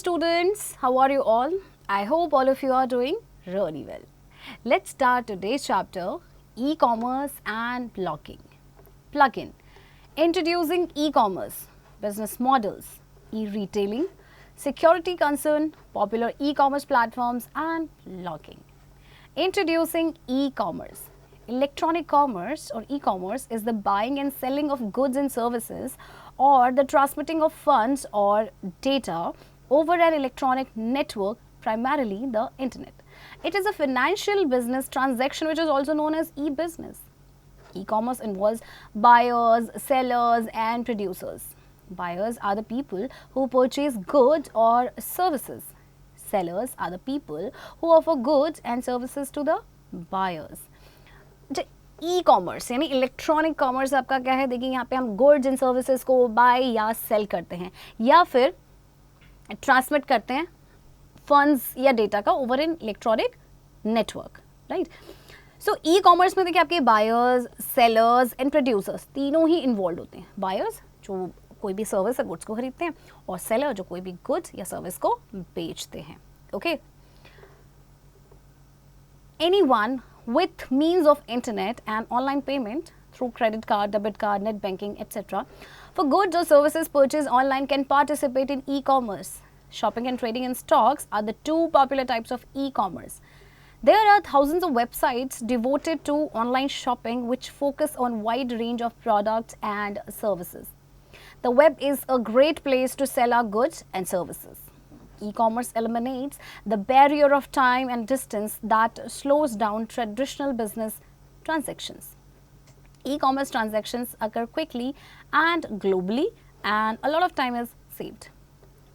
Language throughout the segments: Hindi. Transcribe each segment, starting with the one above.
students, how are you all? I hope all of you are doing really well. Let's start today's chapter, e-commerce and plugin. Introducing e-commerce, business models, e-retailing, security concern, popular e-commerce platforms and logging. Introducing e-commerce. Electronic commerce or e-commerce is the buying and selling of goods and services or the transmitting of funds or data over an electronic network, primarily the internet. It is a financial business transaction which is also known as e-business. E-commerce involves buyers, sellers and producers. Buyers are the people who purchase goods or services. Sellers are the people who offer goods and services to the buyers. E commerce यानी इलेक्ट्रॉनिक कॉमर्स आपका क्या है, देखिए यहाँ पे हम गुड्स एंड सर्विसेज को बाय या सेल करते हैं या फिर ट्रांसमिट करते हैं फंड्स या डेटा का over an electronic network, right. So e commerce में देखिए आपके बायर्स, सेलर्स एंड प्रोड्यूसर्स तीनों ही इन्वॉल्व होते हैं. बायर्स जो कोई भी सर्विस या गुड्स को खरीदते हैं और सेलर जो कोई भी गुड्स या सर्विस को बेचते हैं. Okay. Anyone with means of internet and online payment through credit card, debit card, net banking, etc. for goods or services purchased online can participate in e-commerce. Shopping and trading in stocks are the two popular types of e-commerce. There are thousands of websites devoted to online shopping which focus on wide range of products and services. The web is a great place to sell our goods and services. E-commerce eliminates the barrier of time and distance that slows down traditional business transactions. E-commerce transactions occur quickly and globally, and a lot of time is saved.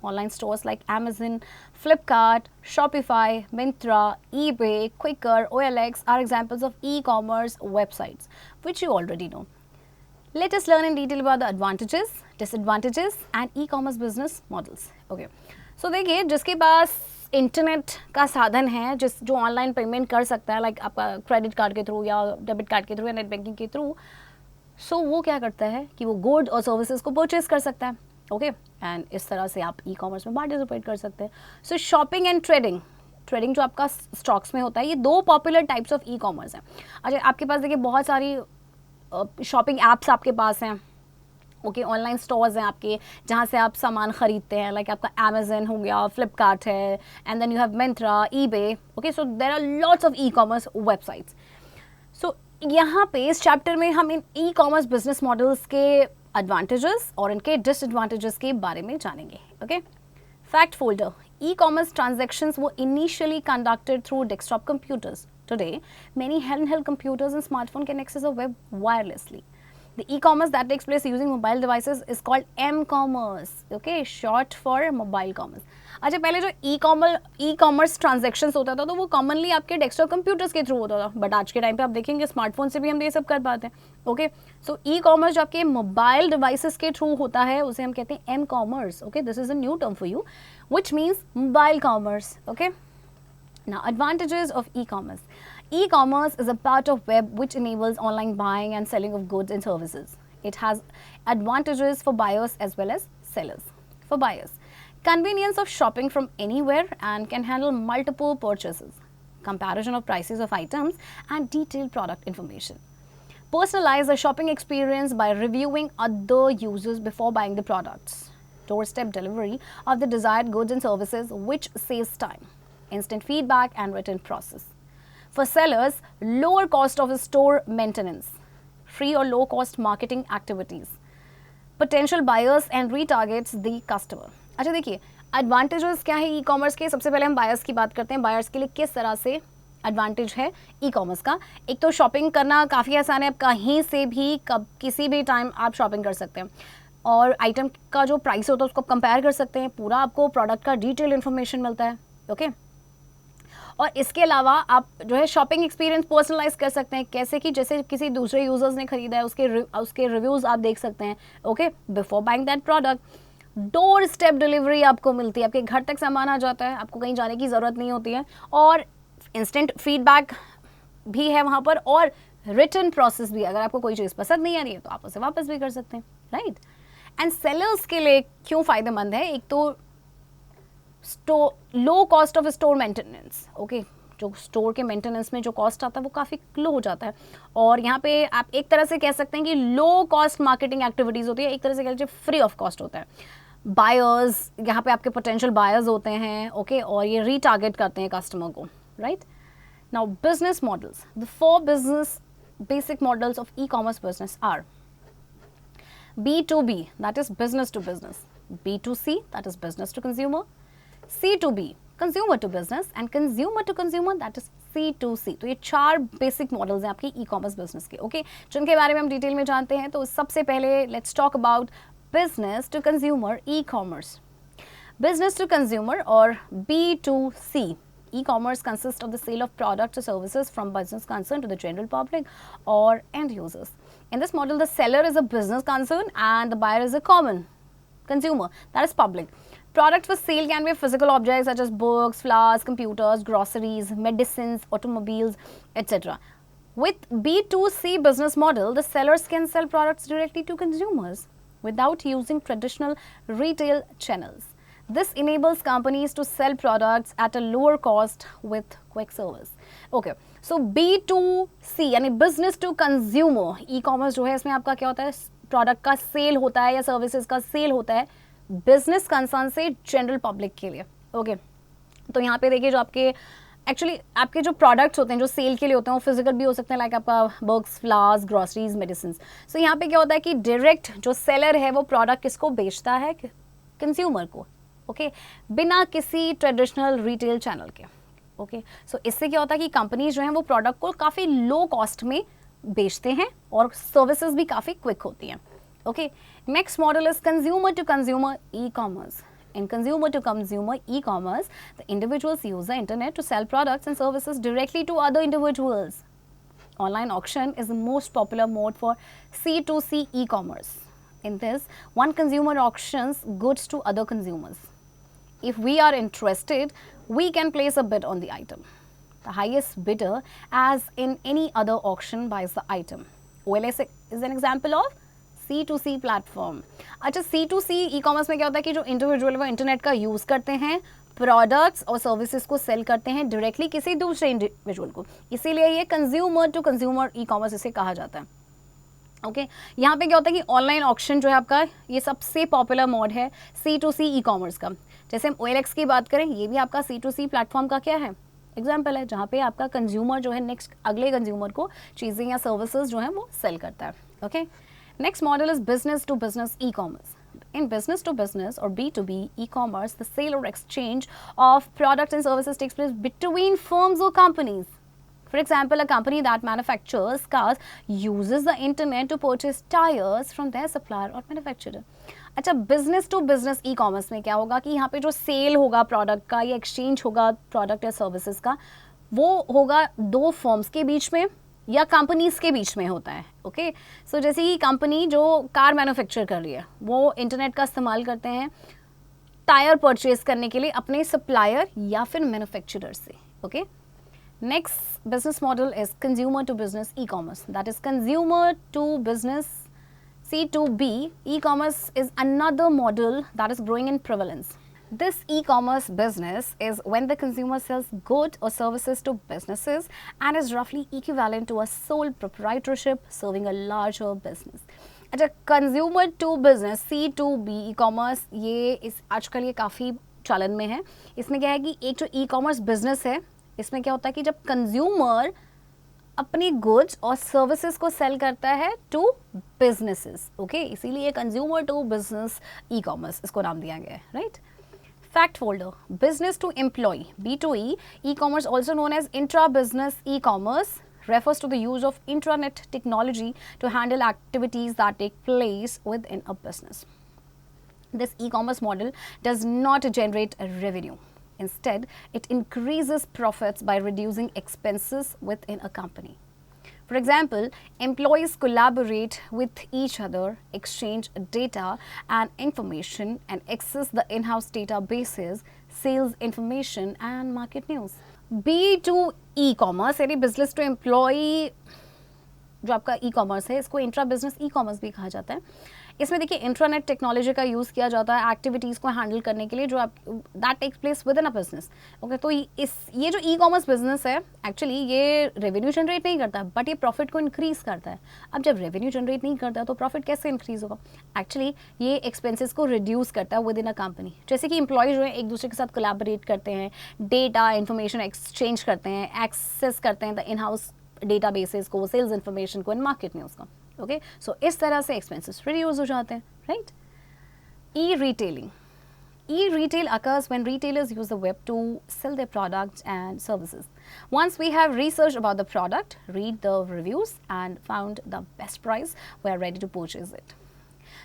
Online stores like Amazon, Flipkart, Shopify, Myntra, eBay, Quikr, OLX are examples of e-commerce websites, which you already know. Let us learn in detail about the advantages, disadvantages, and e-commerce business models. Okay. सो देखिए, जिसके पास इंटरनेट का साधन है, जो ऑनलाइन पेमेंट कर सकता है, लाइक आपका क्रेडिट कार्ड के थ्रू या डेबिट कार्ड के थ्रू या नेट बैंकिंग के थ्रू, सो वो क्या करता है कि वो गुड और सर्विसेज को परचेज कर सकता है. ओके. एंड इस तरह से आप ई कॉमर्स में पार्टिसिपेट कर सकते हैं. सो शॉपिंग एंड ट्रेडिंग जो आपका स्टॉक्स में होता है, ये दो popular types of e commerce हैं. अच्छा, आपके पास देखिए बहुत सारी शॉपिंग ऐप्स आपके पास हैं. ओके. ऑनलाइन स्टोर्स हैं आपके जहाँ से आप सामान खरीदते हैं, लाइक आपका अमेजन हो गया, फ्लिपकार्ट है, and then you have Myntra, eBay. Okay. So there are lots of e commerce websites. So यहाँ पे इस चैप्टर में हम इन ई कॉमर्स बिजनेस मॉडल्स के एडवांटेजेस और इनके डिसएडवांटेजेस के बारे में जानेंगे. Okay. Fact folder. E-commerce transactions were initially conducted through desktop computers. Today, many handheld computers and smartphones can access the web wirelessly. The e-commerce that takes place using mobile devices is called m-commerce, okay, short for mobile commerce. अच्छा, पहले जो e-commerce transactions होता था तो वो commonly आपके desktop computers के through होता था, बट आज के टाइम पे आप देखेंगे स्मार्टफोन से भी हम ये सब कर पाते हैं. ओके. सो e-commerce जो आपके मोबाइल डिवाइसेस के थ्रू होता है उसे हम कहते हैं m-commerce. Okay. This is a new term for you which means mobile commerce. Okay. Now, advantages of e-commerce. E-commerce is a part of web which enables online buying and selling of goods and services. It has advantages for buyers as well as sellers. For buyers, convenience of shopping from anywhere and can handle multiple purchases, comparison of prices of items and detailed product information. Personalize the shopping experience by reviewing other users before buying the products. Doorstep delivery of the desired goods and services which saves time. Instant feedback and written process. For sellers, lower cost of store maintenance, free or low cost marketing activities. Potential buyers and retargets the customer. अच्छा देखिए, एडवांटेजेस क्या है ई कॉमर्स के. सबसे पहले हम बायर्स की बात करते हैं. बायर्स के लिए किस तरह से एडवांटेज है ई कॉमर्स का. एक तो शॉपिंग करना काफ़ी आसान है, आप कहीं से भी किसी भी टाइम आप शॉपिंग कर सकते हैं और आइटम का जो प्राइस होता है उसको कंपेयर कर सकते हैं. पूरा आपको प्रोडक्ट का डिटेल इन्फॉर्मेशन मिलता है. ओके. और इसके अलावा आप जो है शॉपिंग एक्सपीरियंस पर्सनलाइज कर सकते हैं, कैसे कि जैसे किसी दूसरे यूजर्स ने खरीदा है उसके रिव्यूज़ आप देख सकते हैं. Okay. Before buying that product. Door step delivery आपको मिलती है, आपके घर तक सामान आ जाता है, आपको कहीं जाने की ज़रूरत नहीं होती है. और इंस्टेंट फीडबैक भी है वहाँ पर और रिटर्न प्रोसेस भी. अगर आपको कोई चीज़ पसंद नहीं आ रही है तो आप उसे वापस भी कर सकते हैं, राइट. एंड सेलर्स के लिए क्यों फ़ायदेमंद है. एक तो low cost of store maintenance, okay, जो स्टोर के मेंटेनेंस में जो कॉस्ट आता है वो काफ़ी लो हो जाता है। और यहाँ पे आप एक तरह से कह सकते हैं कि लो कॉस्ट मार्केटिंग एक्टिविटीज़ होती है, एक तरह से कह लीजिए फ्री ऑफ कॉस्ट होता है। बायर्स, यहाँ पे आपके पोटेंशियल बायर्स होते हैं, ओके, और ये रीटारगेट करते हैं कस्टमर को, right. Now business models, the 4 business basic models of e-commerce business are B2B, that is business to business, B2C, that is business to consumer, C2B, consumer to business, and consumer to consumer, that is C2C। तो ये 4 बेसिक मॉडल्स हैं आपकी ई-कॉमर्स बिजनेस के, ओके, जिनके बारे में हम डिटेल में जानते हैं। तो सबसे पहले let's talk about business to consumer e-commerce. Business to consumer or B2C e-commerce consists of the sale of products or services from business concern to the general public or end users. In this model, the seller is a business concern and the buyer is a common consumer, that is public. Products for sale can be physical objects such as books, flowers, computers, groceries, medicines, automobiles, etc. With B2C business model, the sellers can sell products directly to consumers without using traditional retail channels. This enables companies to sell products at a lower cost with quick service. Okay, so B2C यानी business to consumer e-commerce जो है, इसमें आपका क्या होता है, प्रोडक्ट का सेल होता है या सर्विसेज का सेल होता है बिजनेस कंसर्न से जनरल पब्लिक के लिए, ओके। तो यहाँ पे देखिए जो आपके एक्चुअली आपके जो प्रोडक्ट्स होते हैं जो सेल के लिए होते हैं वो फिजिकल भी हो सकते हैं, लाइक आपका बुक्स, फ्लावर्स, ग्रोसरीज, मेडिसिन। सो यहाँ पे क्या होता है कि डायरेक्ट जो सेलर है वो प्रोडक्ट किसको बेचता है, कंज्यूमर को, ओके, बिना किसी ट्रेडिशनल रिटेल चैनल के, ओके। सो इससे क्या होता है कि कंपनीज जो हैं वो प्रोडक्ट को काफ़ी लो कॉस्ट में बेचते हैं और सर्विसेज भी काफ़ी क्विक होती हैं, okay. Next model is consumer to consumer e-commerce. In consumer to consumer e-commerce, the individuals use the internet to sell products and services directly to other individuals. Online auction is the most popular mode for C2C e-commerce. In this, one consumer auctions goods to other consumers. If we are interested, we can place a bid on the item. The highest bidder, as in any other auction, buys the item. OLX is an example of C2C platform. अच्छा, C2C ई कॉमर्स में क्या होता है कि जो इंडिविजुअल वो इंटरनेट का यूज़ करते हैं, प्रोडक्ट्स और सर्विसेज को सेल करते हैं डायरेक्टली किसी दूसरे इंडिविजुअल को, इसीलिए ये consumer to consumer e-commerce इसे कहा जाता है, ओके। यहाँ पे क्या होता है कि ऑनलाइन ऑक्शन जो है आपका ये सबसे पॉपुलर मोड है C2C ई कॉमर्स का। जैसे हम OLX की बात करें, ये भी आपका C2C प्लेटफॉर्म का क्या है, एग्जाम्पल है, जहाँ पे आपका कंज्यूमर जो है नेक्स्ट अगले कंज्यूमर को चीज़ें या सर्विसेज जो है वो सेल करता है, okay. Next model is business to business e-commerce. In business to business or B2B e-commerce, the sale or exchange of products and services takes place between firms or companies. For example, a company that manufactures cars uses the internet to purchase tires from their supplier or manufacturer. अच्छा, business to business e-commerce में क्या होगा कि यहाँ पे जो सेल होगा प्रोडक्ट का या एक्सचेंज होगा प्रोडक्ट या सर्विसेज का, वो होगा दो फर्म्स के बीच में या कंपनीज के बीच में होता है, ओके। सो जैसे ही कंपनी जो कार मैन्युफैक्चर कर रही है वो इंटरनेट का इस्तेमाल करते हैं टायर परचेज करने के लिए अपने सप्लायर या फिर मैन्युफैक्चरर से, okay. Next business model is consumer to business e-commerce, that is consumer to business C2B e-commerce is another model that is growing in prevalence. This e-commerce business is when the consumer sells goods or services to businesses and is roughly equivalent to a sole proprietorship serving a larger business. अच्छा, consumer to business C2B e-commerce ये इस आजकल ये काफ़ी चलन में है। इसमें क्या है कि एक जो e-commerce business है, इसमें क्या होता है कि जब कंज्यूमर अपनी गुड्स और सर्विसेज को सेल करता है टू बिजनेसेस, ओके, इसीलिए consumer to business e-commerce इसको नाम दिया गया है, right. Fact folder, business to employee B2E e-commerce, also known as intra-business e-commerce, refers to the use of intranet technology to handle activities that take place within a business. This e-commerce model does not generate a revenue. Instead, it increases profits by reducing expenses within a company. For example, employees collaborate with each other, exchange data and information, and access the in-house databases, sales information, and market news. B2 e-commerce यानी business to employee जो आपका ई कॉमर्स है, इसको इंट्रा बिजनेस ई कॉमर्स भी कहा जाता है। इसमें देखिए इंट्रानेट टेक्नोलॉजी का यूज़ किया जाता है एक्टिविटीज़ को हैंडल करने के लिए जो आप that takes place within a business. Okay, तो ये जो ई कॉमर्स बिजनेस है एक्चुअली ये रेवेन्यू जनरेट नहीं करता, बट ये प्रॉफिट को इंक्रीज़ करता है। अब जब रेवेन्यू जनरेट नहीं करता तो प्रॉफिट कैसे इंक्रीज़ होगा? एक्चुअली ये एक्सपेंसेस को रिड्यूस करता है विद इन अ कंपनी। जैसे कि एम्प्लॉय जो है एक दूसरे के साथ कोलैबोरेट करते हैं, डेटा इन्फॉर्मेशन एक्सचेंज करते हैं, एक्सेस करते हैं द इन हाउस डेटाबेसेस को, सेल्स इन्फॉर्मेशन को एंड मार्केट न्यूज़ को। ओके, सो इस तरह से एक्सपेंसेस रिड्यूस हो जाते हैं, right? E-retailing. E-retail occurs when retailers use the web to sell their products and services. Once we have researched about the product, read the reviews and found the best price, we are ready to purchase it.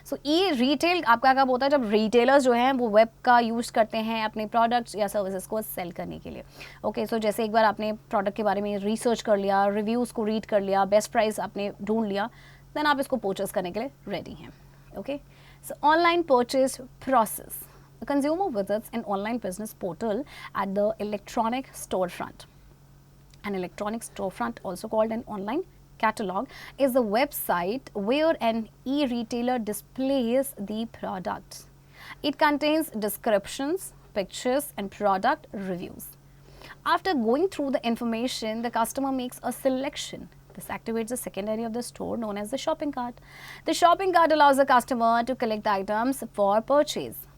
So E retail आपका कब होता है? जब रिटेलर्स जो हैं वो वेब का यूज़ करते हैं अपने प्रोडक्ट्स या सर्विसेज को सेल करने के लिए। ओके, सो जैसे एक बार आपने प्रोडक्ट के बारे में रिसर्च कर लिया, रिव्यूज़ को रीड कर लिया, बेस्ट प्राइस आपने ढूंढ लिया, देन आप इसको परचेज करने के लिए रेडी हैं। Okay, so online purchase process. A consumer visits an online business portal at the electronic storefront. An electronic storefront, also called an online catalog, is the website where an e-retailer displays the products. It contains descriptions, pictures, and product reviews. After going through the information, the customer makes a selection. This activates the second area of the store known as the shopping cart. The shopping cart allows the customer to collect the items for purchase.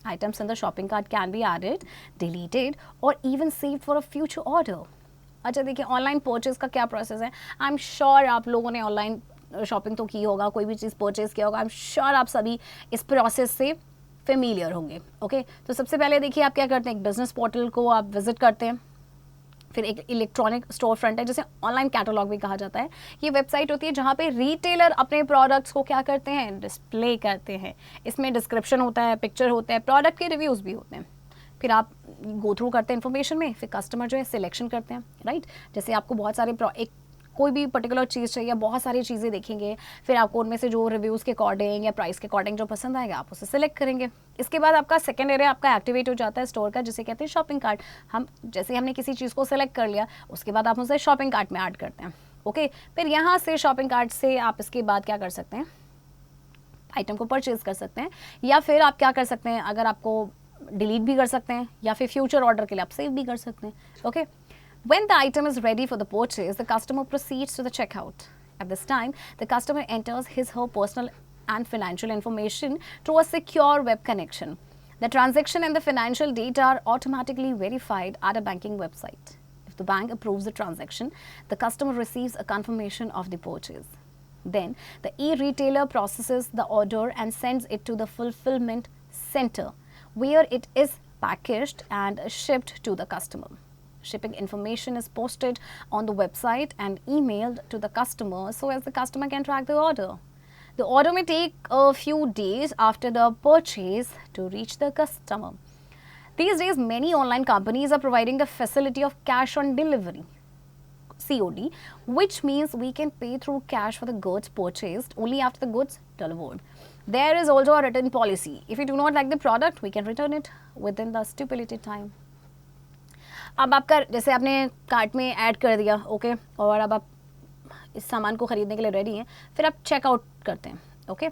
Items in the shopping cart can be added, deleted, or even saved for a future order. अच्छा देखिए ऑनलाइन परचेज का क्या प्रोसेस है? आई एम श्योर आप लोगों ने ऑनलाइन शॉपिंग तो की होगा, कोई भी चीज़ परचेज किया होगा। आई एम श्योर आप सभी इस प्रोसेस से फेमिलियर होंगे। ओके, तो सबसे पहले देखिए आप क्या करते हैं, एक बिजनेस पोर्टल को आप विजिट करते हैं, फिर एक इलेक्ट्रॉनिक स्टोर फ्रंट है जिसे ऑनलाइन कैटलॉग भी कहा जाता है। ये वेबसाइट होती है जहाँ पे रिटेलर अपने प्रोडक्ट्स को क्या करते हैं, डिस्प्ले करते हैं। इसमें डिस्क्रिप्शन होता है, पिक्चर होते हैं, प्रोडक्ट के रिव्यूज़ भी होते हैं। फिर आप गो थ्रू करते हैं इन्फॉर्मेशन में, फिर कस्टमर जो है सिलेक्शन करते हैं, राइट? जैसे आपको बहुत सारे एक कोई भी पर्टिकुलर चीज़ चाहिए, बहुत सारी चीज़ें देखेंगे, फिर आपको उनमें से जो रिव्यूज़ के अकॉर्डिंग या प्राइस के अकॉर्डिंग जो पसंद आएगा आप उसे सिलेक्ट करेंगे। इसके बाद आपका सेकंड एरिया आपका एक्टिवेट हो जाता है स्टोर का, जिसे कहते हैं शॉपिंग कार्ट। हम जैसे हमने किसी चीज़ को सिलेक्ट कर लिया, उसके बाद आप उसे शॉपिंग कार्ट में ऐड करते हैं। ओके, फिर यहाँ से शॉपिंग कार्ट से आप इसके बाद क्या कर सकते हैं, आइटम को परचेज कर सकते हैं, या फिर आप क्या कर सकते हैं, अगर आपको डिलीट भी कर सकते हैं, या फिर फ्यूचर ऑर्डर के लिए आप सेव भी कर सकते हैं। Okay, when the item is ready for the purchase, the customer proceeds to the checkout. At this time, the customer enters his/her personal and financial information through a secure web connection. The transaction and the financial data are automatically verified at a banking website. If the bank approves the transaction, the customer receives a confirmation of the purchase. Then, the e-retailer processes the order and sends it to the fulfillment center, where it is packaged and shipped to the customer. Shipping information is posted on the website and emailed to the customer so as the customer can track the order. The order may take a few days after the purchase to reach the customer. These days, many online companies are providing the facility of cash on delivery, COD, which means we can pay through cash for the goods purchased only after the goods delivered. There is also a return policy. If we do not like the product, we can return it within the stipulated time. अब आपका जैसे आपने कार्ट में ऐड कर दिया, ओके, और अब आप इस सामान को ख़रीदने के लिए रेडी हैं, फिर आप चेकआउट करते हैं। ओके,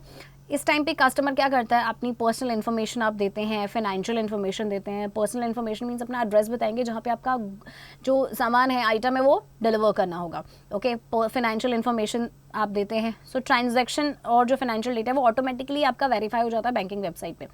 इस टाइम पे कस्टमर क्या करता है, अपनी पर्सनल इन्फॉर्मेशन आप देते हैं, फाइनेंशियल इन्फॉर्मेशन देते हैं। पर्सनल इन्फॉर्मेशन मीन्स अपना एड्रेस बताएंगे जहाँ पे आपका जो सामान है, आइटम है, वो डिलीवर करना होगा। ओके, फाइनेंशियल इन्फॉर्मेशन आप देते हैं। सो ट्रांजैक्शन और जो फाइनेंशियल डेटा है वो ऑटोमेटिकली आपका वेरीफाई हो जाता है बैंकिंग वेबसाइट पे।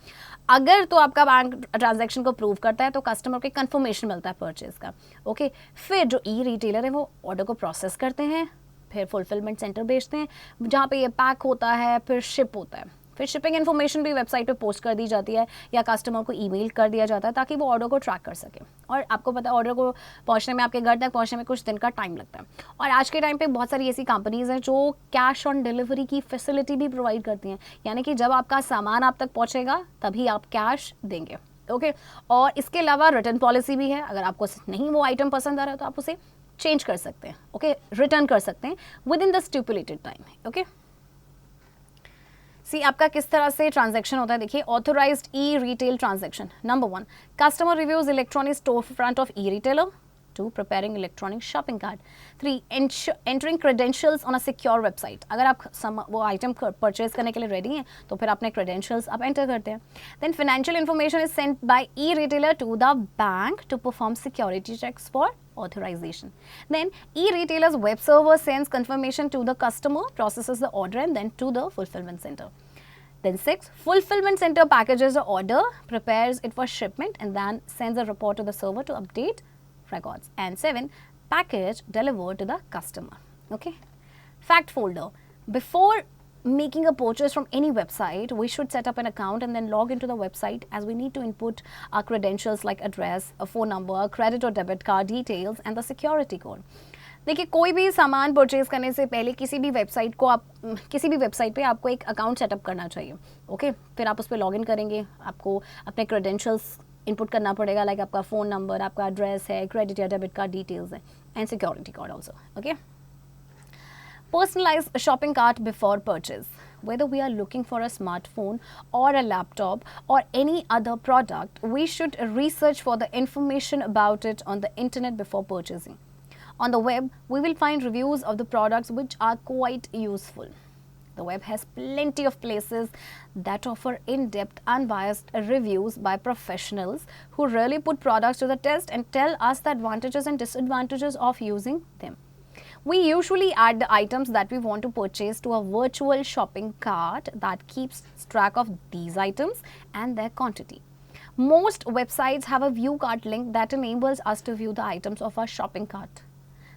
अगर तो आपका बैंक ट्रांजैक्शन को प्रूव करता है तो कस्टमर को कंफर्मेशन मिलता है परचेज का। ओके, फिर जो ई रिटेलर है वो ऑर्डर को प्रोसेस करते हैं, फिर फुलफिलमेंट सेंटर भेजते हैं जहाँ पे ये पैक होता है, फिर शिप होता है। फिर शिपिंग इन्फॉर्मेशन भी वेबसाइट पे पोस्ट कर दी जाती है या कस्टमर को ईमेल कर दिया जाता है ताकि वो ऑर्डर को ट्रैक कर सके। और आपको पता है ऑर्डर को पहुंचने में, आपके घर तक पहुंचने में कुछ दिन का टाइम लगता है। और आज के टाइम पे बहुत सारी ऐसी कंपनीज हैं जो कैश ऑन डिलीवरी की फैसिलिटी भी प्रोवाइड करती हैं, यानी कि जब आपका सामान आप तक पहुँचेगा तभी आप कैश देंगे। ओके, और इसके अलावा रिटर्न पॉलिसी भी है। अगर आपको नहीं वो आइटम पसंद आ रहा है तो आप उसे चेंज कर सकते हैं। ओके, रिटर्न कर सकते हैं within the stipulated time. Okay, see आपका किस तरह से ट्रांजैक्शन होता है, देखिए authorised e retail transaction. Number 1, customer reviews electronic store front of e retailer. 2. Preparing electronic shopping cart. 3. Entering credentials on a secure website. अगर आप वो आइटम परचेज करने के लिए रेडी हैं तो फिर अपने credentials आप एंटर करते हैं. Then financial information is sent by e-retailer to the bank to perform security checks for authorization. Then e-retailer's web server sends confirmation to the customer, processes the order and then to the fulfillment center. Then 6. Fulfillment center packages the order, prepares it for shipment and then sends a report to the server to update records. And 7. Package delivered to the customer. Okay. Fact folder. Before making a purchase from any website, we should set up an account and then log into the website, as we need to input our credentials like address, a phone number, credit or debit card details and the security code. देखिए, कोई भी सामान परचेज करने से पहले किसी भी वेबसाइट पे आपको एक अकाउंट सेटअप करना चाहिए. ओके, फिर आप उस पर लॉगिन करेंगे, आपको अपने क्रेडेंशियल्स इनपुट करना पड़ेगा, लाइक आपका फ़ोन नंबर, आपका एड्रेस है, क्रेडिट या डेबिट कार्ड डिटेल्स है and security code also. Okay. Personalized shopping cart before purchase. Whether we are looking for a smartphone or a laptop or any other product, we should research for the information about it on the internet before purchasing. On the web, we will find reviews of the products which are quite useful. The web has plenty of places that offer in-depth, unbiased reviews by professionals who really put products to the test and tell us the advantages and disadvantages of using them. We usually add the items that we want to purchase to a virtual shopping cart that keeps track of these items and their quantity. Most websites have a view cart link that enables us to view the items of our shopping cart.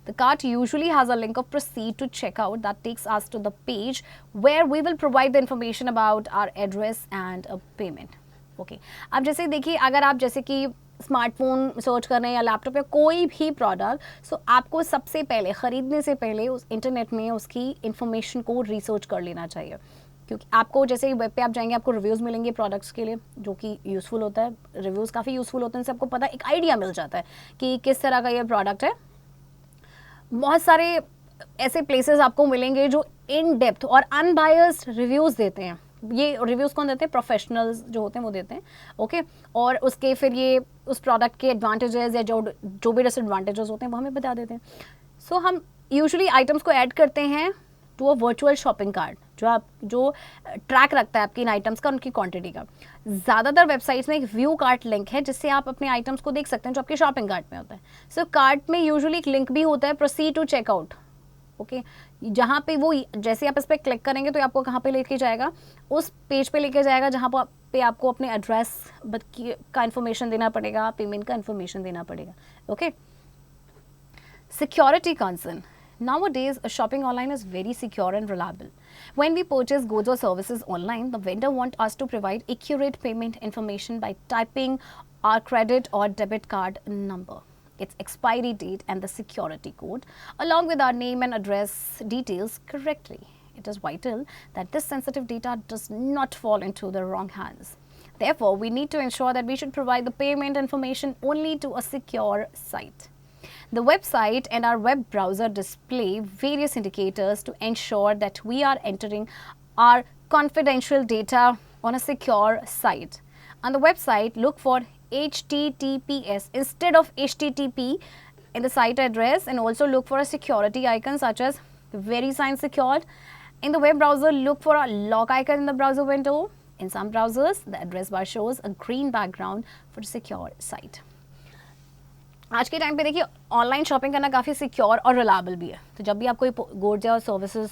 The cart usually has a link of proceed to checkout that takes us to the page where we will provide the information about our address and a payment. Okay. अब जैसे देखिए, अगर आप जैसे कि स्मार्टफोन सर्च कर रहे हैं या लैपटॉप या कोई भी प्रोडक्ट, सो आपको सबसे पहले ख़रीदने से पहले उस इंटरनेट में उसकी इन्फॉर्मेशन को रिसर्च कर लेना चाहिए, क्योंकि आपको जैसे ही वेब पे आप जाएंगे आपको रिव्यूज़ मिलेंगे प्रोडक्ट्स के लिए, जो कि यूज़फुल होता है. रिव्यूज़ काफ़ी यूज़फुल होते हैं, इससे आपको पता एक आइडिया मिल जाता है कि किस तरह का ये प्रोडक्ट है. बहुत सारे ऐसे प्लेसेस आपको मिलेंगे जो इन डेप्थ और अनबायस्ड रिव्यूज़ देते हैं. ये रिव्यूज़ कौन देते हैं? प्रोफेशनल्स जो होते हैं वो देते हैं. ओके. और उसके फिर ये उस प्रोडक्ट के एडवांटेजेस या जो भी डिसएडवांटेजेस होते हैं वो हमें बता देते हैं. सो हम यूजुअली आइटम्स को ऐड करते हैं to a virtual shopping cart जो ट्रैक रखता है आपकी इन आइटम्स का, उनकी क्वांटिटी का. ज़्यादातर वेबसाइट्स में एक व्यू कार्ट लिंक है जिससे आप अपने आइटम्स को देख सकते हैं जो आपके शॉपिंग कार्ट में होता है. सो कार्ट में यूजुअली एक लिंक भी होता है, प्रोसीड टू चेकआउट. ओके. जहाँ पे वो जैसे आप इस पर क्लिक करेंगे तो आपको कहाँ पे लेके जाएगा? उस पेज पे लेके जाएगा जहाँ पे आपको अपने एड्रेस का इन्फॉर्मेशन देना पड़ेगा, पेमेंट का इन्फॉर्मेशन देना पड़ेगा. Okay. Security concern. Nowadays, shopping online is very secure and reliable. When we purchase goods or services online, the vendor wants us to provide accurate payment information by typing our credit or debit card number, its expiry date and the security code, along with our name and address details correctly. It is vital that this sensitive data does not fall into the wrong hands. Therefore, we need to ensure that we should provide the payment information only to a secure site. The website and our web browser display various indicators to ensure that we are entering our confidential data on a secure site. On the website, look for HTTPS instead of HTTP in the site address, and also look for a security icon such as VeriSign Secured. In the web browser, look for a lock icon in the browser window. In some browsers, the address bar shows a green background for a secure site. आज के टाइम पे देखिए, ऑनलाइन शॉपिंग करना काफ़ी सिक्योर और रिलायबल भी है. तो जब भी आप कोई गुड्स या सर्विसेज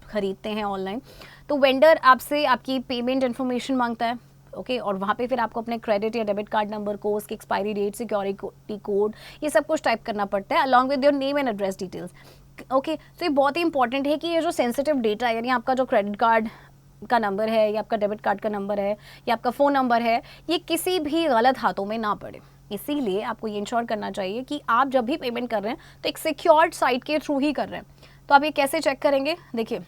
खरीदते हैं ऑनलाइन, तो वेंडर आपसे आपकी पेमेंट इन्फॉर्मेशन मांगता है. ओके. और वहाँ पे फिर आपको अपने क्रेडिट या डेबिट कार्ड नंबर को, उसकी एक्सपायरी डेट, सिक्योरिटी कोड, ये सब कुछ टाइप करना पड़ता है, along with your name and address details. Okay. तो ये बहुत ही इंपॉर्टेंट है कि ये जो सेंसिटिव डेटा है, यानी आपका जो क्रेडिट कार्ड का नंबर है या आपका डेबिट कार्ड का नंबर है या आपका फ़ोन नंबर है, ये किसी भी गलत हाथों में ना पड़े. इसीलिए आपको ये इंश्योर करना चाहिए कि आप जब भी पेमेंट कर रहे हैं तो एक सिक्योर्ड साइट के थ्रू ही कर रहे हैं. तो आप ये कैसे चेक करेंगे? देखिए,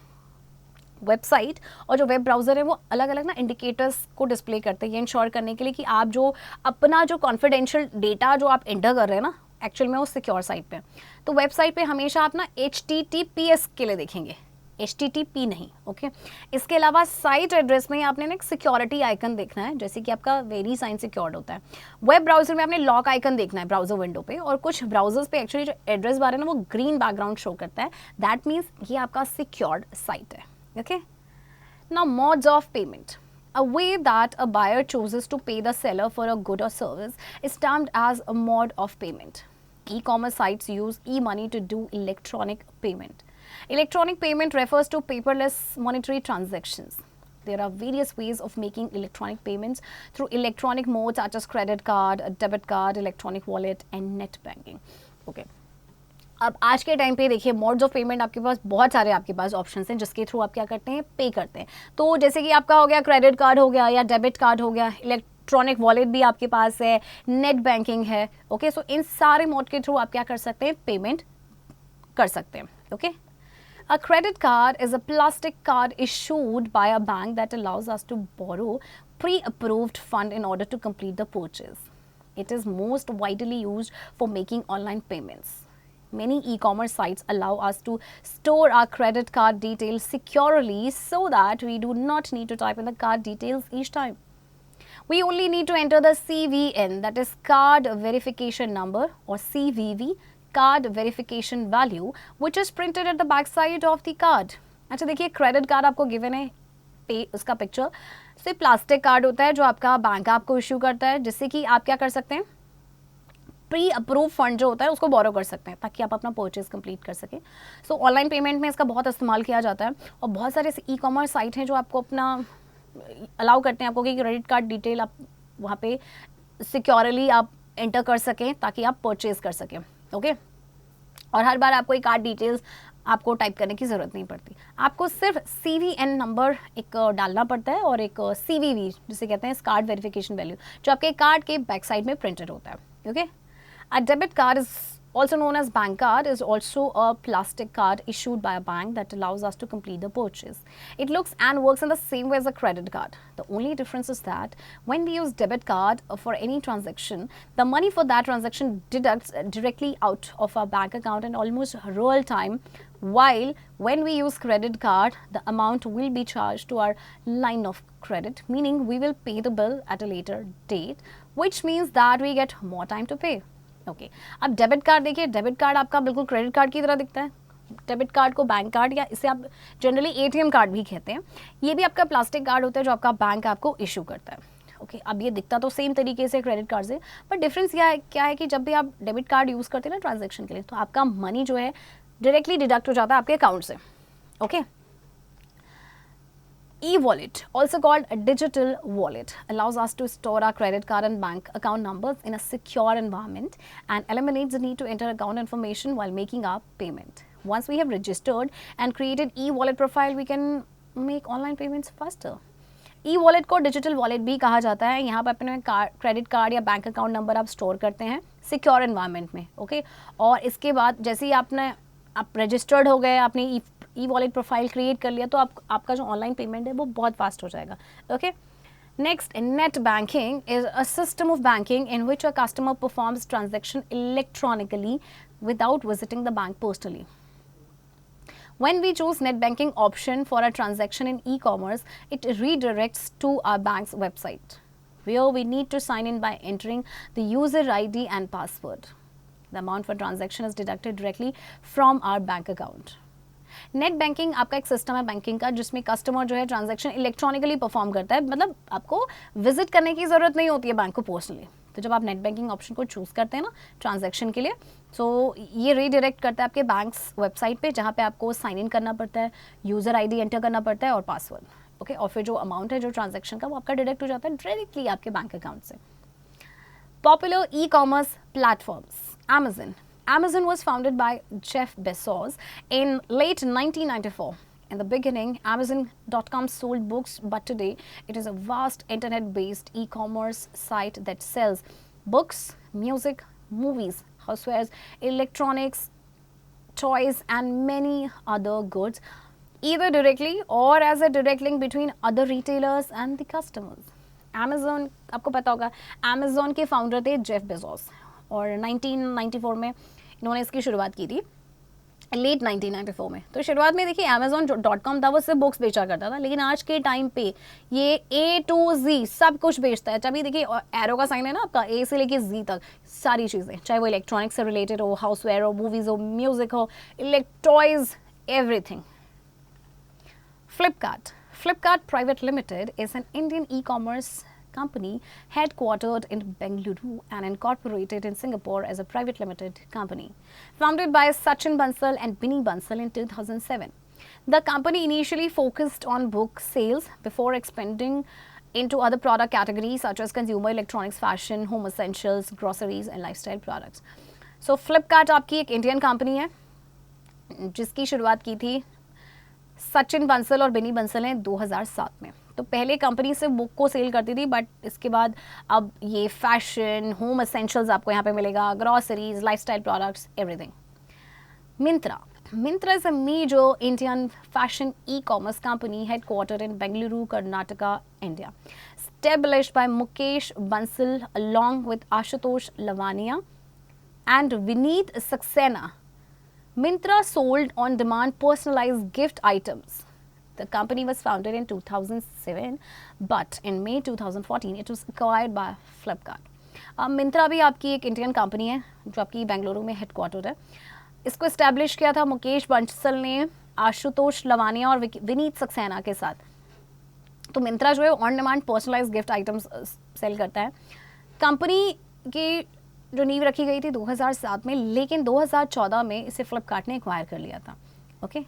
वेबसाइट और जो वेब ब्राउज़र है वो अलग अलग ना इंडिकेटर्स को डिस्प्ले करते हैं, ये इंश्योर करने के लिए कि आप जो अपना जो कॉन्फिडेंशियल डेटा जो आप एंटर कर रहे हैं ना, एक्चुअल में वो सिक्योर साइट पे. तो वेबसाइट पे हमेशा आप ना HTTPS के लिए देखेंगे. HTTP नहीं, ओके। इसके अलावा साइट एड्रेस में आपने ना एक सिक्योरिटी आइकन देखना है, जैसे कि आपका वेरी साइन सिक्योर्ड होता है। वेब ब्राउजर में आपने लॉक आइकन देखना है ब्राउजर विंडो पे, और कुछ ब्राउजर्स पे एक्चुअली जो एड्रेस बार है ना वो ग्रीन बैकग्राउंड शो करता है, दैट मीन्स ये आपका सिक्योर्ड साइट है, okay. Now modes of payment, a way that a buyer chooses to pay the seller for a good or service is termed as a mode of payment. E-commerce sites use e-money to do electronic payment. Electronic payment refers to paperless monetary transactions. There are various ways of making electronic payments through electronic modes such as credit card, a debit card, electronic wallet and net banking. Okay. अब आज के टाइम पे देखिए मोड्स ऑफ पेमेंट आपके पास बहुत सारे आपके पास ऑप्शंस हैं जिसके थ्रू आप क्या करते हैं, पे करते हैं। तो जैसे कि आपका हो गया क्रेडिट कार्ड हो गया या डेबिट कार्ड हो गया, इलेक्ट्रॉनिक वॉलेट भी आपके पास है, नेट बैंकिंग है, ओके। सो इन सारे मोड के थ्रू आप क्या कर सकते हैं, पेमेंट कर सकते हैं, okay. A credit card is a plastic card issued by a bank that allows us to borrow pre-approved fund in order to complete the purchase. It is most widely used for making online payments. Many e-commerce sites allow us to store our credit card details securely so that we do not need to type in the card details each time. We only need to enter the CVN, that is card verification number, or CVV, card verification value, which is printed at the back side of the card. अच्छा देखिए क्रेडिट कार्ड आपको गिवन है, पे उसका पिक्चर सिर्फ प्लास्टिक कार्ड होता है जो आपका बैंक आपको इश्यू करता है, जिससे कि आप क्या कर सकते हैं, प्री अप्रूव फंड जो होता है उसको बोरो कर सकते हैं ताकि आप अपना परचेज कंप्लीट कर सकें। सो ऑनलाइन पेमेंट में इसका बहुत इस्तेमाल किया जाता है, और बहुत सारे ई कॉमर्स साइट हैं जो आपको अपना अलाउ करते हैं आपको कि क्रेडिट कार्ड डिटेल आप वहाँ पे सिक्योरली आप एंटर कर सकें ताकि आप परचेज कर सकें, ओके। और हर बार आपको एक कार्ड डिटेल्स आपको टाइप करने की ज़रूरत नहीं पड़ती, आपको सिर्फ CVN नंबर एक डालना पड़ता है और एक CVV जिसे कहते हैं कार्ड वेरिफिकेशन वैल्यू, जो आपके कार्ड के बैक साइड में प्रिंटेड होता है, okay. A debit card is also known as bank card, is also a plastic card issued by a bank that allows us to complete the purchase. It looks and works in the same way as a credit card. The only difference is that when we use debit card for any transaction, the money for that transaction deducts directly out of our bank account in almost real time, while when we use credit card, the amount will be charged to our line of credit, meaning we will pay the bill at a later date, which means that we get more time to pay. Okay अब डेबिट कार्ड देखिए, डेबिट कार्ड आपका बिल्कुल क्रेडिट कार्ड की तरह दिखता है। डेबिट कार्ड को बैंक कार्ड या इसे आप जनरली ATM कार्ड भी कहते हैं, ये भी आपका प्लास्टिक कार्ड होता है जो आपका बैंक आपको इशू करता है, ओके। अब ये दिखता तो सेम तरीके से क्रेडिट कार्ड से, बट डिफरेंस क्या है कि जब भी आप डेबिट कार्ड यूज़ करते हैं ना ट्रांजेक्शन के लिए, तो आपका मनी जो है डायरेक्टली डिडक्ट हो जाता है आपके अकाउंट से, okay. E-wallet, also called a digital wallet, allows us to store our credit card and bank account numbers in a secure environment and eliminates the need to enter account information while making our payment. Once we have registered and created e-wallet profile, we can make online payments faster. E-wallet को डिजिटल वॉलेट भी कहा जाता है। यहाँ पर अपने क्रेडिट कार्ड या बैंक अकाउंट नंबर आप स्टोर करते हैं सिक्योर एनवायरनमेंट में, ओके। और इसके बाद जैसे ही आप रजिस्टर्ड हो गए, आपने ई वॉलेट प्रोफाइल क्रिएट कर लिया, तो आपका जो ऑनलाइन पेमेंट है वो बहुत फास्ट हो जाएगा, okay. Next, net banking is a system of banking in which a customer performs transaction electronically without visiting the bank personally. When we choose net banking option for a transaction in e-commerce, it redirects to our bank's website, where we need to sign in by entering the user ID and password. The amount for transaction is deducted directly from our bank account. Net banking आपका एक सिस्टम है बैंकिंग का जिसमें कस्टमर जो है ट्रांजैक्शन इलेक्ट्रॉनिकली परफॉर्म करता है, मतलब आपको विजिट करने की ज़रूरत नहीं होती है बैंक को पर्सनली। तो जब आप नेट बैंकिंग ऑप्शन को चूज़ करते हैं ना ट्रांजैक्शन के लिए, तो ये रीडायरेक्ट करता है आपके बैंक्स वेबसाइट पे, जहाँ पे आपको साइन इन करना पड़ता है, यूज़र ID एंटर करना पड़ता है और पासवर्ड, ओके। और फिर जो अमाउंट है जो ट्रांजैक्शन का वो आपका डिडक्ट हो जाता है डायरेक्टली आपके बैंक अकाउंट से। Popular e-commerce platforms, Amazon was founded by Jeff Bezos in late 1994. In the beginning, Amazon.com sold books, but today it is a vast internet-based e-commerce site that sells books, music, movies, housewares, electronics, toys, and many other goods, either directly or as a direct link between other retailers and the customers. Amazon, आपको पता होगा, Amazon के फाउंडर थे जेफ बेजोस, और 1994 में इन्होंने इसकी शुरुआत की थी। लेट 1994 में। तो शुरुआत में देखिए Amazon.com था, वो सिर्फ बुक्स बेचा करता था, लेकिन आज के टाइम पे ये A to Z सब कुछ बेचता है। तभी देखिए एरो का साइन है ना आपका, ए से लेके जी तक सारी चीज़ें, चाहे वो इलेक्ट्रॉनिक्स से रिलेटेड हो, हाउसवेयर हो, मूवीज़ हो, म्यूज़िक हो, इलेक्ट्रॉयज, everything. Flipkart Private Limited is an Indian e-commerce company headquartered in Bengaluru and incorporated in Singapore as a private limited company. Founded by Sachin Bansal and Binny Bansal in 2007. The company initially focused on book sales before expanding into other product categories such as consumer electronics, fashion, home essentials, groceries and lifestyle products. So Flipkart आपकी एक इंडियन कंपनी है जिसकी शुरुआत की थी सचिन बंसल और बिनी बंसल ने 2007 में। तो पहले कंपनी से बुक को सेल करती थी, बट इसके बाद अब ये फैशन, होम एसेंशियल्स आपको यहाँ पे मिलेगा, groceries, lifestyle products, everything. Myntra is a major Indian fashion e-commerce company headquartered in Bengaluru, Karnataka, India. Established by Mukesh Bansal along with Ashutosh Lavania and Vineet Saxena. Myntra sold on-demand personalized gift items. The company was founded in 2007, but in May 2014, it was acquired by Flipkart. Myntra भी आपकी एक इंडियन कंपनी है जो आपकी बेंगलुरु में हेडक्वार्टर है। इसको इस्टेब्लिश किया था मुकेश बंसल ने आशुतोष लवानिया और विनीत सक्सेना के साथ। तो मिंत्रा जो है on demand personalise gift items sell करता है। कंपनी की जो नींव रखी गई थी 2007 में, लेकिन 2014 में इसे फ्लिपकार्ट ने एक्वायर कर लिया था। Okay.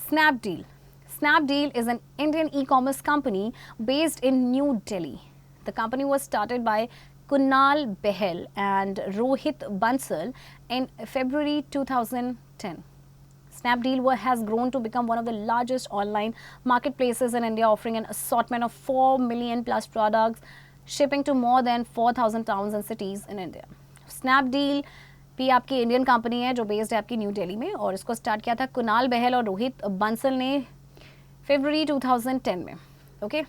Snapdeal is an Indian e-commerce company based in New Delhi. The company was started by Kunal Behel and Rohit Bansal in February 2010. Snapdeal has grown to become one of the largest online marketplaces in India, offering an assortment of 4 million plus products, shipping to more than 4,000 towns and cities in India. Snapdeal भी आपकी इंडियन कंपनी है जो बेस्ड है आपकी न्यू दिल्ली में, और इसको स्टार्ट किया था कुणाल बहल और रोहित बंसल ने फरवरी 2010 में। Okay.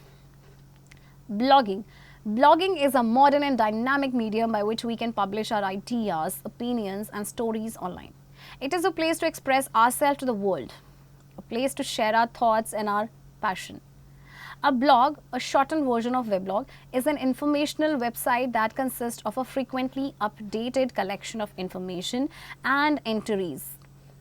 Blogging is a modern and dynamic medium by which we can publish our ideas, opinions, and stories online. It is a place to express ourselves to the world, a place to share our thoughts and our passion. A blog, a shortened version of weblog, is an informational website that consists of a frequently updated collection of information and entries.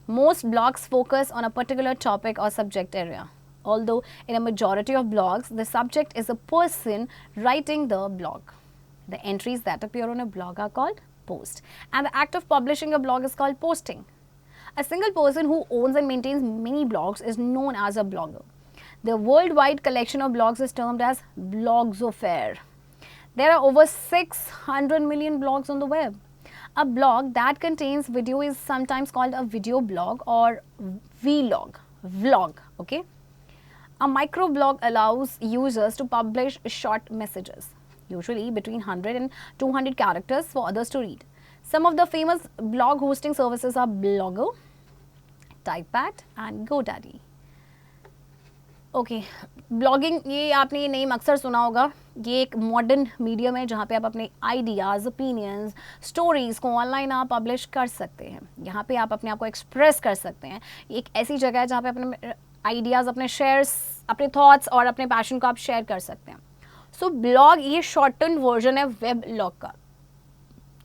Most blogs focus on a particular topic or subject area. Although in a majority of blogs, the subject is a person writing the blog. The entries that appear on a blog are called posts, and the act of publishing a blog is called posting. A single person who owns and maintains many blogs is known as a blogger. The worldwide collection of blogs is termed as blogosphere. There are over 600 million blogs on the web. A blog that contains video is sometimes called a video blog or vlog. Okay. A microblog allows users to publish short messages, usually between 100 and 200 characters for others to read. Some of the famous blog hosting services are Blogger, Typepad and GoDaddy. Okay, blogging, ये आपने ये नेम अक्सर सुना होगा। ये एक मॉडर्न मीडियम है जहाँ पे आप अपने आइडियाज़, ओपिनियंस, स्टोरीज़ को ऑनलाइन आप पब्लिश कर सकते हैं। यहाँ पे आप अपने आप को एक्सप्रेस कर सकते हैं। एक ऐसी जगह है जहाँ पे अपने आइडियाज़, अपने शेयर्स, अपने थॉट्स और अपने पैशन को आप शेयर कर सकते हैं। सो ब्लॉग ये शॉर्टन वर्जन है वेब लॉग का।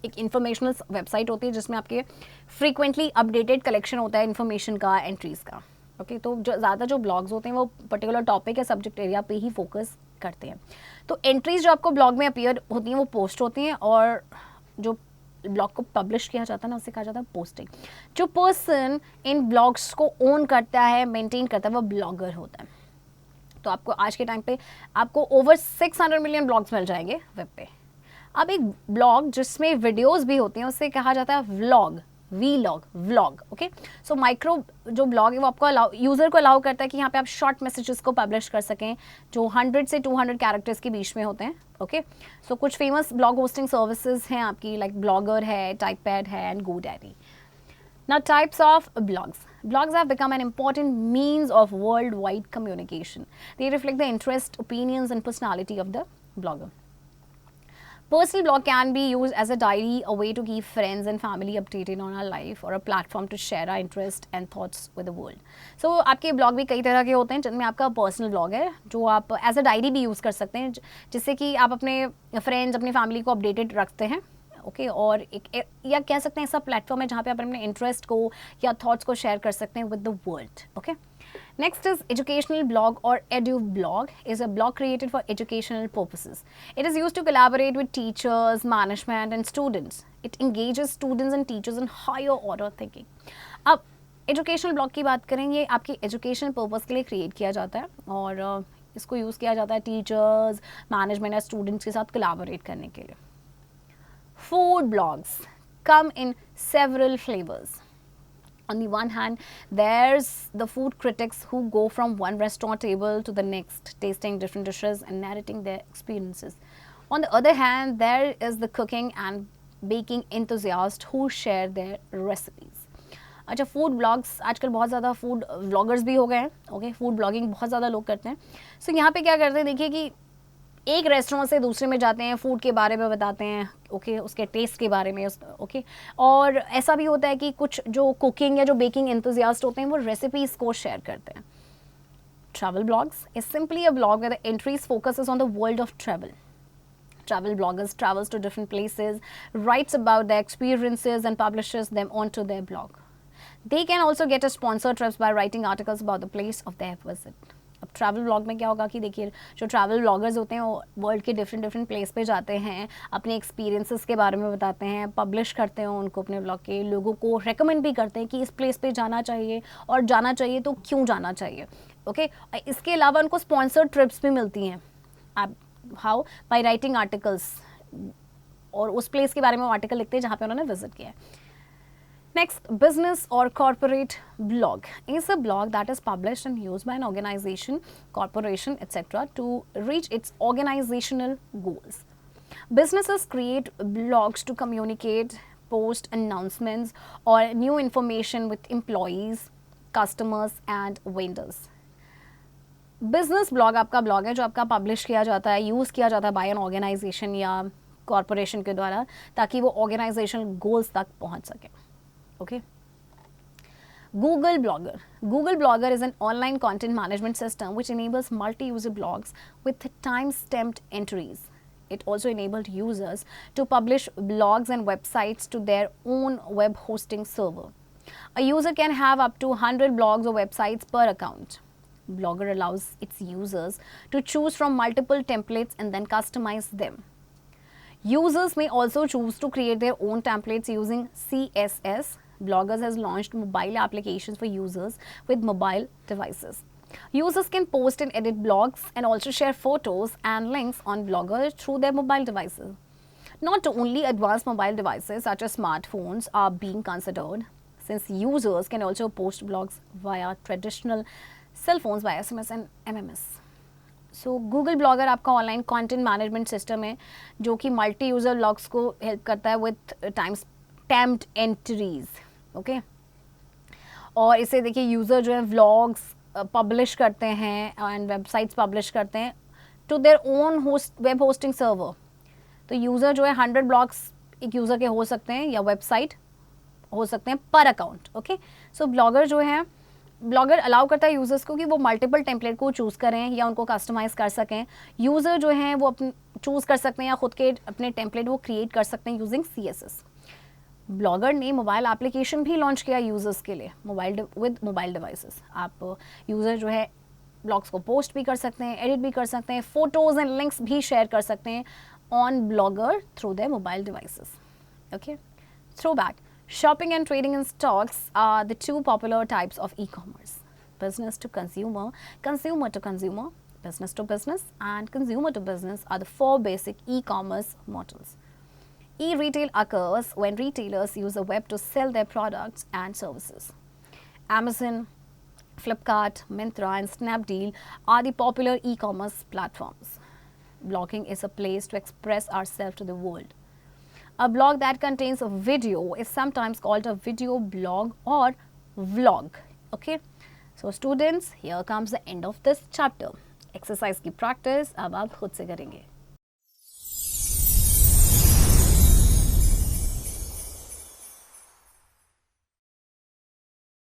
एक इंफॉर्मेशनल वेबसाइट होती है जिसमें आपके फ्रीक्वेंटली अपडेटेड कलेक्शन होता है इन्फॉर्मेशन का, एंट्रीज़ का। ओके, तो जो ज़्यादा जो ब्लॉग्स होते हैं वो पर्टिकुलर टॉपिक या सब्जेक्ट एरिया पे ही फोकस करते हैं। तो एंट्रीज जो आपको ब्लॉग में अपीयर होती हैं वो पोस्ट होती हैं, और जो ब्लॉग को पब्लिश किया जाता है ना उसे कहा जाता है पोस्टिंग। जो पर्सन इन ब्लॉग्स को ओन करता है, मेंटेन करता है, वो ब्लॉगर होता है। तो आपको आज के टाइम पे आपको ओवर 600 मिलियन ब्लॉग्स मिल जाएंगे वेब पे। अब एक ब्लॉग जिसमें वीडियोज़ भी होती हैं उसे कहा जाता है व्लॉग। ओके, सो माइक्रो जो ब्लॉग है वो आपको यूज़र को अलाउ करता है कि यहाँ पे आप शॉर्ट मैसेजेस को पब्लिश कर सकें जो 100 से 200 कैरेक्टर्स के बीच में होते हैं। ओके, सो कुछ फेमस ब्लॉग होस्टिंग सर्विसेज हैं आपकी, लाइक ब्लॉगर है, टाइपपैड है and GoDaddy. Now, types of blogs. Blogs have become an important means of worldwide communication. They reflect the interest, opinions and personality of the blogger. Personal blog can be used as a diary, a way to keep friends and family updated on our life, or a platform to share our interest and thoughts with the world. So आपके blog भी कई तरह के होते हैं, जिनमें आपका personal blog है जो आप as a diary भी use कर सकते हैं, जिससे कि आप अपने friends, अपनी family को updated रखते हैं. ओके और एक या कह सकते हैं ऐसा प्लेटफॉर्म है जहाँ पे आप अपने इंटरेस्ट को या थॉट्स को शेयर कर सकते हैं with the world. Okay next is educational blog और edu blog is a blog created for educational purposes. It is use to collaborate with teachers, management and students. It engages students and teachers in higher order thinking. अब एजुकेशनल ब्लॉग की बात करें, ये आपकी एजुकेशन पर्पस के लिए क्रिएट किया जाता है और इसको यूज़ किया जाता है टीचर्स, मैनेजमेंट या स्टूडेंट्स के साथ कोलैबोरेट करने के लिए. Food blogs come in several flavors. On the one hand, there's the food critics who go from one restaurant table to the next, tasting different dishes and narrating their experiences. On the other hand, there is the cooking and baking enthusiasts who share their recipes. अच्छा, फूड ब्लॉग्स आजकल बहुत ज़्यादा फूड व्लॉगर्स भी हो गए हैं. ओके फूड ब्लॉगिंग बहुत ज़्यादा लोग करते हैं. सो यहाँ पे क्या करते हैं, देखिए कि एक रेस्टोरेंट से दूसरे में जाते हैं, फूड के बारे में बताते हैं, ओके उसके टेस्ट के बारे में, ओके और ऐसा भी होता है कि कुछ जो कुकिंग या जो बेकिंग एंथुसियास्ट होते हैं वो रेसिपीज़ को शेयर करते हैं. Travel blogs is simply a blog where the entries focuses on the world of travel. Travel bloggers travels to different places, writes about their experiences and publishes them onto their blog. They can also get a sponsored trips by writing articles about the place of their visit. अब ट्रैवल ब्लॉग में क्या होगा कि देखिए जो ट्रैवल ब्लॉगर्स होते हैं वो वर्ल्ड के डिफरेंट प्लेस पे जाते हैं, अपने एक्सपीरियंसेस के बारे में बताते हैं, पब्लिश करते हैं उनको अपने ब्लॉग के, लोगों को रेकमेंड भी करते हैं कि इस प्लेस पे जाना चाहिए और जाना चाहिए तो क्यों जाना चाहिए. ओके इसके अलावा उनको स्पॉन्सर्ड ट्रिप्स भी मिलती हैं. आप हाउ बाय राइटिंग आर्टिकल्स और उस प्लेस के बारे में वो आर्टिकल लिखते हैं जहाँ पे उन्होंने विजिट किया है. Next, business or corporate blog is a blog that is published and used by an organization, corporation, etc. to reach its organizational goals. Businesses create blogs to communicate, post announcements or new information with employees, customers and vendors. Business blog आपका blog है जो आपका publish किया जाता है, use किया जाता है by an organization या corporation के द्वारा ताकि वो organizational goals तक पहुँच सके. Okay. Google Blogger. Google Blogger is an online content management system which enables multi-user blogs with time-stamped entries. It also enabled users to publish blogs and websites to their own web hosting server. A user can have up to 100 blogs or websites per account. Blogger allows its users to choose from multiple templates and then customize them. Users may also choose to create their own templates using CSS. Bloggers has launched mobile applications for users with mobile devices. Users can post and edit blogs and also share photos and links on Blogger through their mobile devices. Not only advanced mobile devices such as smartphones are being considered, since users can also post blogs via traditional cell phones by SMS and MMS. So Google blogger आपका ऑनलाइन कंटेंट मैनेजमेंट सिस्टम है जो कि मल्टी यूज़र ब्लॉग्स को हेल्प करता है with time stamped entries. Okay और इसे देखिए यूज़र जो है व्लॉग्स पब्लिश करते हैं एंड वेबसाइट्स पब्लिश करते हैं to their own host web hosting server. तो यूज़र जो है 100 ब्लॉग्स एक यूज़र के हो सकते हैं या वेबसाइट हो सकते हैं पर अकाउंट. ओके सो ब्लॉगर जो है ब्लॉगर अलाउ करता है यूज़र्स को कि वो मल्टीपल टेम्पलेट को चूज़ करें या उनको कस्टमाइज़ कर सकें. यूज़र जो हैं वो अपने चूज़ कर सकते हैं या खुद के अपने टेम्पलेट वो क्रिएट कर सकते हैं यूजिंग CSS. ब्लॉगर ने मोबाइल एप्लीकेशन भी लॉन्च किया यूज़र्स के लिए विद मोबाइल डिवाइसेस. आप यूज़र जो है ब्लॉग्स को पोस्ट भी कर सकते हैं, एडिट भी कर सकते हैं, फ़ोटोज़ एंड लिंक्स भी शेयर कर सकते हैं on blogger through their mobile devices. Okay throwback. Shopping and trading in stocks are the two popular types of e-commerce. Business to consumer, consumer to consumer, business to business, and consumer to business are the four basic e-commerce models. E-retail occurs when retailers use the web to sell their products and services. Amazon, Flipkart, Myntra, and Snapdeal are the popular e-commerce platforms. Blogging is a place to express ourselves to the world. A blog that contains a video is sometimes called a video blog or vlog. Okay, so students, here comes the end of this chapter. Exercise की practice अब आप खुद से करेंगे.